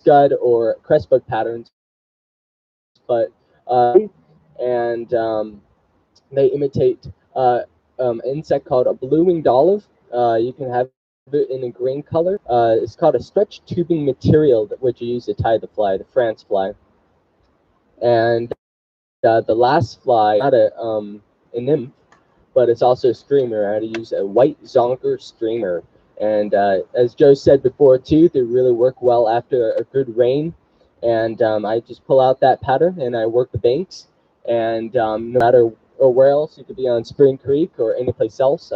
scud or crestbug patterns, but and they imitate an insect called a blue-winged olive. You can have it in a green color. It's called a stretch tubing material which you use to tie the fly, the France fly. And the last fly, not a nymph, but it's also a streamer. I had to use a white zonker streamer. And as Joe said before too, they really work well after a good rain. And I just pull out that pattern and I work the banks. And no matter where else, you could be on Spring Creek or any place else.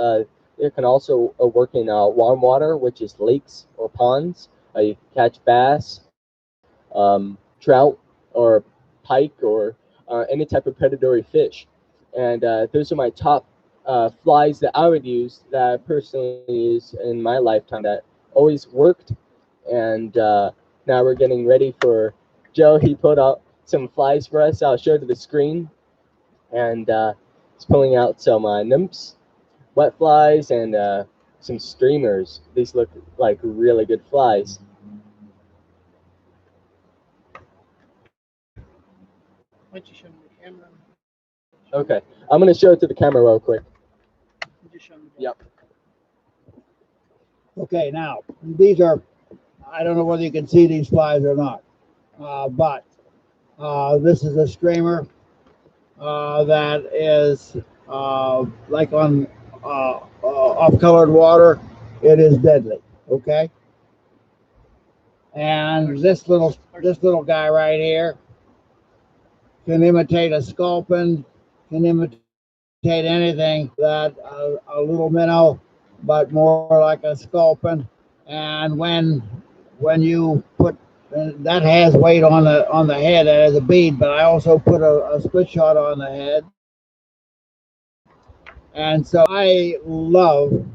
It can also work in warm water, which is lakes or ponds. You can catch bass, trout, or pike, or any type of predatory fish. And those are my top flies that I would use, that I personally used in my lifetime, that always worked. And now we're getting ready for Joe. He put out some flies for us. I'll show to the screen. And he's pulling out some nymphs, wet flies, and some streamers. These look like really good flies. Why don't you show me the camera? Okay, I'm going to show it to the camera real quick. Just show me Yep. Okay, now these are, I don't know whether you can see these flies or not, but this is a streamer that is like on off-colored water. It is deadly. Okay, and this little guy right here can imitate a sculpin, can imitate anything that a little minnow, but more like a sculpin. And when you put that has weight on the head as a bead, but I also put a split shot on the head. And so I love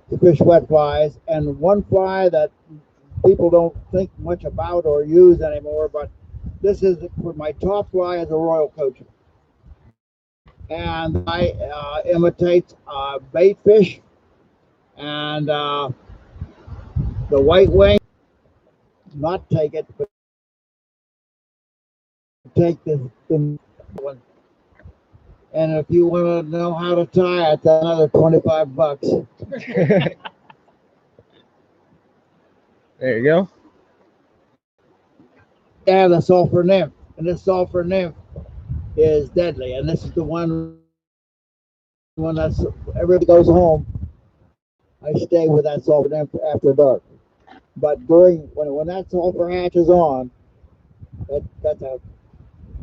to fish wet flies. And one fly that people don't think much about or use anymore, but this is my top fly is a royal coach. And I imitate bait fish and the white wing. Not take it, but take the one. And if you want to know how to tie it, that's another $25. There you go. Yeah, the sulfur nymph, and this sulfur nymph is deadly. And this is the one when that's everybody goes home. I stay with that sulfur nymph after dark. But when that sulfur hatch is on, that's a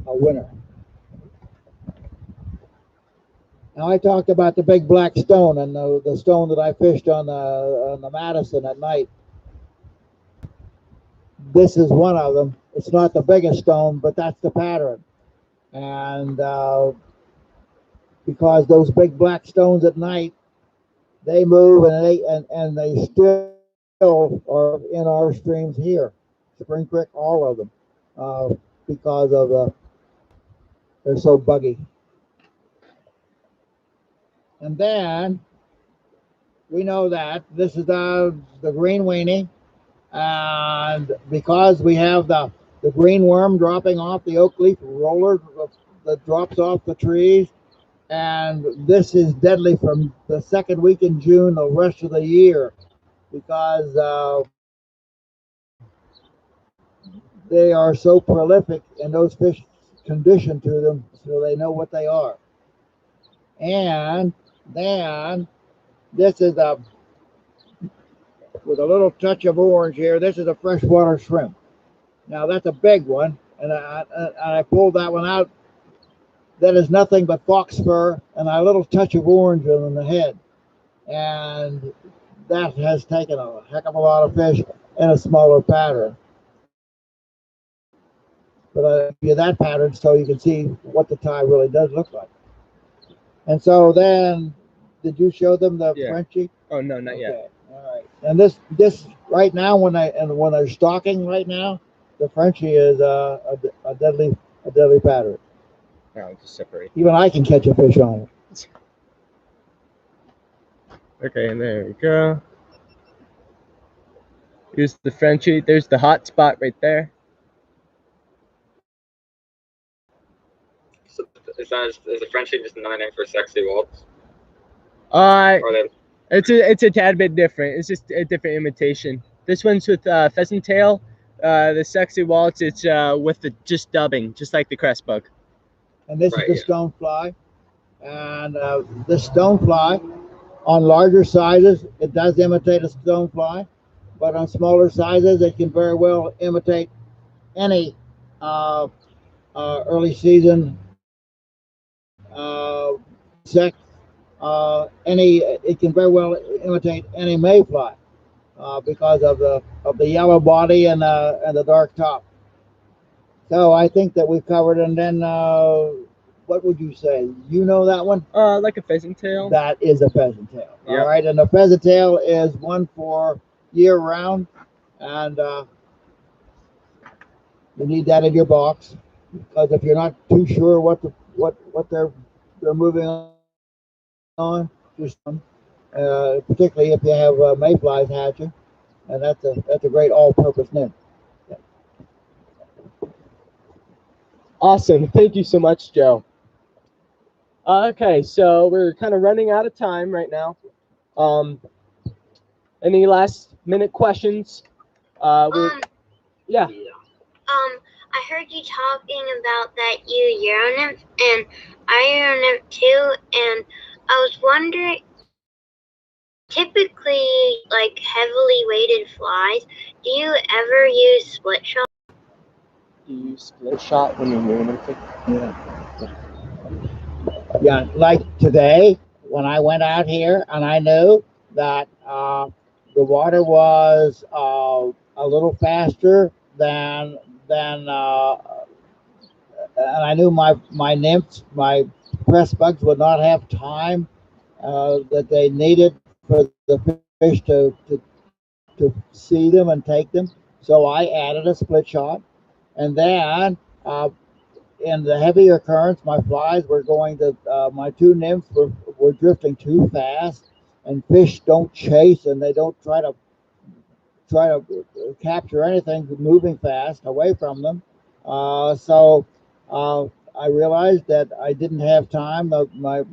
winner. Now I talked about the big black stone and the stone that I fished on the Madison at night. This is one of them. It's not the biggest stone, but that's the pattern. And because those big black stones at night, they move and they still are in our streams here, Spring Creek, all of them, because of they're so buggy. And then we know that this is the green weenie, and because we have the green worm dropping off the oak leaf roller that drops off the trees, and this is deadly from the second week in June the rest of the year, because they are so prolific and those fish conditioned to them so they know what they are. And then this is with a little touch of orange here, this is a freshwater shrimp. Now that's a big one, and I pulled that one out. That is nothing but fox fur and a little touch of orange on the head. And that has taken a heck of a lot of fish in a smaller pattern. But I give you that pattern so you can see what the tie really does look like. And so then, did you show them the Frenchie? Oh no, not yet. All right. And this right now, when they're stalking right now, the Frenchie is a deadly pattern. I'll just separate. Even I can catch a fish on it. Okay, and there we go. Here's the Frenchie. There's the hot spot right there. is the Frenchie just another name for sexy waltz? Uh, Or they, it's a tad bit different. It's just a different imitation. This one's with pheasant tail. The sexy waltz, it's with the just dubbing, just like the crest bug. And this Right, is the yeah. stonefly. And the stonefly, on larger sizes, it does imitate a stonefly, but on smaller sizes, it can very well imitate any uh, early season insect. It can very well imitate any mayfly because of the yellow body and the dark top. So I think that we've covered. And then what would you say? You know that one? Like a pheasant tail. That is a pheasant tail. Yep. All right, and the pheasant tail is one for year round, and you need that in your box because if you're not too sure what they're moving on, just particularly if you have mayflies hatching, and that's a great all-purpose nymph. Awesome. Thank you so much, Joe. Okay, so we're kind of running out of time right now. Um, any last minute questions? Yeah. I heard you talking about that you Euronymph, and I Euronymph too, and I was wondering, typically, like heavily weighted flies, do you ever use split shot? Do you use split shot when you're nymphing? Yeah, like today when I went out here and I knew that the water was a little faster than and I knew my nymphs, my press bugs would not have time that they needed for the fish to see them and take them. So I added a split shot, and then in the heavier currents, my flies were going to my two nymphs were drifting too fast, and fish don't chase and they don't try to capture anything moving fast away from them. So I realized that I didn't have time. My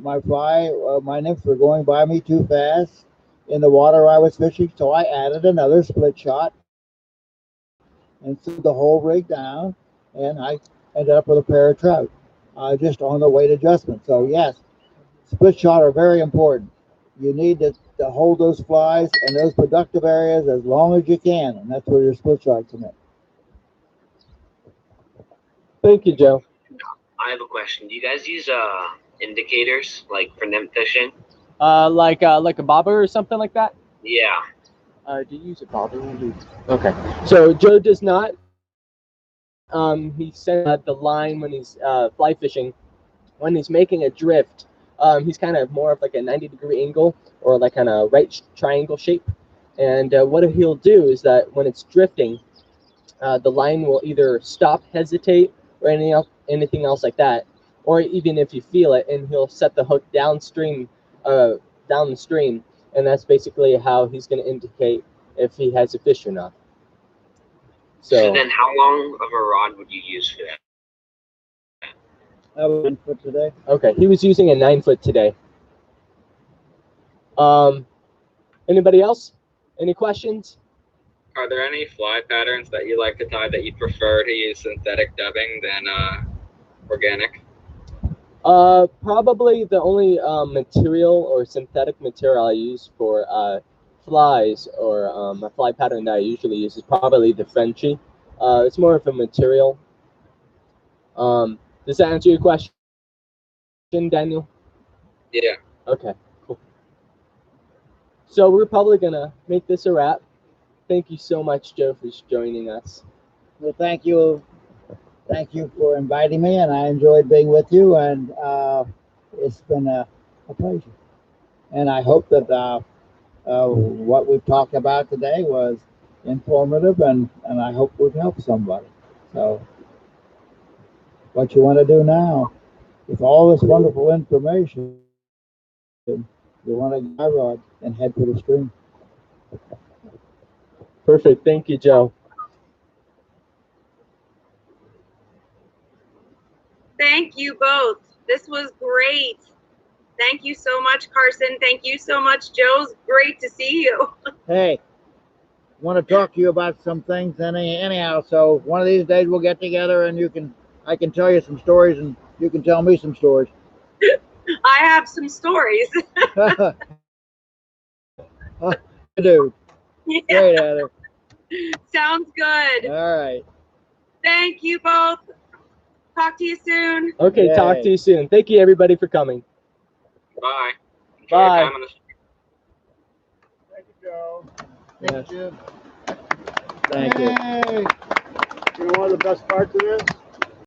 nymphs were going by me too fast in the water I was fishing. So I added another split shot and slowed the whole rig down, and I ended up with a pair of trout just on the weight adjustment. So yes, split shot are very important. You need to hold those flies in those productive areas as long as you can, and that's where your split shot come in. Thank you, Joe. I have a question. Do you guys use indicators like for nymph fishing? Like a bobber or something like that. Yeah. Do you use a bobber? Okay. So Joe does not. He sends the line when he's fly fishing. When he's making a drift, he's kind of more of like a 90-degree angle or like kind of right triangle shape. And what he'll do is that when it's drifting, the line will either stop, hesitate, or anything else like that, or even if you feel it, and he'll set the hook downstream, down the stream, and that's basically how he's going to indicate if he has a fish or not. So then, how long of a rod would you use for that? I was 9 foot today. Okay, he was using a 9-foot today. Anybody else? Any questions? Are there any fly patterns that you like to tie that you prefer to use synthetic dubbing than organic? Probably the only material or synthetic material I use for flies or a fly pattern that I usually use is probably the Frenchie. It's more of a material. Does that answer your question, Daniel? Yeah. Okay, cool. So we're probably gonna make this a wrap. Thank you so much, Joe, for joining us. Well, thank you for inviting me, and I enjoyed being with you, and it's been a pleasure. And I hope that what we've talked about today was informative, and I hope we've helped somebody. So, what you want to do now, with all this wonderful information, you want to get my rod and head for the stream. Perfect. Thank you, Joe. thank you both. This was great. Thank you so much, Carson. Thank you so much, Joe. Great to see you. Hey, want to talk to you about some things anyhow. So one of these days we'll get together and I can tell you some stories and you can tell me some stories. I have some stories. Dude, Yeah, great, Heather. sounds good. All right. Thank you both. Talk to you soon. Okay, talk Yay. to you soon. Thank you, everybody, for coming. Bye. Enjoy Bye. your time on the Thank you, Joe. Yes. Thank you. Thank you. Hey. You know one of the best parts of this?